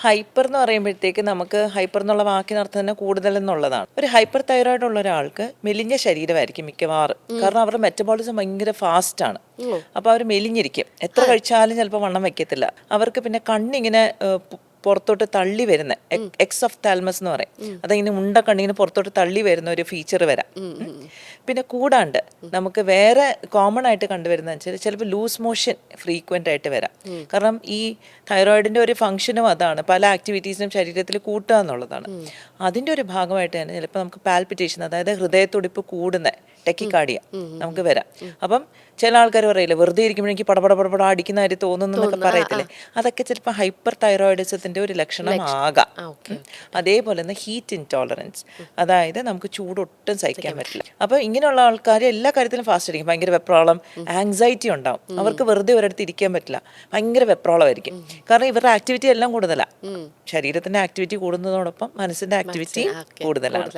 Hyper എന്ന് പറയുമ്പോഴത്തേക്ക് നമുക്ക് ഹൈപ്പർ എന്നുള്ള വാക്കിനർത്ഥം തന്നെ കൂടുതൽ എന്നുള്ളതാണ്. ഒരു ഹൈപ്പർ തൈറോയിഡ് ഉള്ള ഒരാൾക്ക് മെലിഞ്ഞ ശരീരമായിരിക്കും മിക്കവാറും. കാരണം അവരുടെ മെറ്റബോളിസം ഭയങ്കര ഫാസ്റ്റ് ആണ്. അപ്പോൾ അവർ മെലിഞ്ഞിരിക്കും, എത്ര കഴിച്ചാലും ചിലപ്പോൾ വണ്ണം വെക്കത്തില്ല. അവർക്ക് പിന്നെ കണ്ണിങ്ങനെ പുറത്തോട്ട് തള്ളി വരുന്ന എക്സ് ഓഫ് താൽമസ് എന്ന് പറയും. അതിങ്ങനെ ഉണ്ട കണ്ണിങ്ങനെ പുറത്തോട്ട് തള്ളി വരുന്ന ഒരു ഫീച്ചർ വരാം. പിന്നെ കൂടാണ്ട് നമുക്ക് വേറെ കോമൺ ആയിട്ട് കണ്ടുവരുന്ന വെച്ചാൽ ചിലപ്പോൾ ലൂസ് മോഷൻ ഫ്രീക്വന്റ് ആയിട്ട് വരാം. കാരണം ഈ തൈറോയിഡിന്റെ ഒരു ഫംഗ്ഷനും അതാണ്, പല ആക്ടിവിറ്റീസിനും ശരീരത്തിൽ കൂട്ടുക എന്നുള്ളതാണ്. അതിന്റെ ഒരു ഭാഗമായിട്ട് തന്നെ ചിലപ്പോൾ നമുക്ക് പാൽപിറ്റേഷൻ, അതായത് ഹൃദയത്തുടിപ്പ് കൂടുന്ന ടെക്കിക്കാർഡിയ നമുക്ക് വരാം. അപ്പം ചില ആൾക്കാർ പറയില്ലേ, വെറുതെ ഇരിക്കുമ്പോൾ എനിക്ക് പടപട അടിക്കുന്ന കാര്യം തോന്നുന്നു എന്നൊക്കെ പറയത്തില്ലേ, അതൊക്കെ ചിലപ്പോൾ ഹൈപ്പർ തൈറോയിഡിസത്തിന്റെ ഒരു ലക്ഷണമാകാം. അതേപോലെ തന്നെ ഹീറ്റ് ഇൻടോളറൻസ്, അതായത് നമുക്ക് ചൂടൊട്ടും സഹിക്കാൻ പറ്റില്ല. അപ്പൊ ഇങ്ങനെയുള്ള ആൾക്കാർ എല്ലാ കാര്യത്തിലും ഫാസ്റ്റ് ആയിരിക്കും. ഭയങ്കര വെപ്രോളം, ആങ്സൈറ്റി ഉണ്ടാവും. അവർക്ക് വെറുതെ ഒരിടത്ത് ഇരിക്കാൻ പറ്റില്ല, ഭയങ്കര വെപ്രോളമായിരിക്കും. കാരണം ഇവരുടെ ആക്ടിവിറ്റി എല്ലാം കൂടുതലാണ്. ശരീരത്തിന്റെ ആക്ടിവിറ്റി കൂടുന്നതോടൊപ്പം മനസ്സിന്റെ ആക്ടിവിറ്റി കൂടുതലാണ്.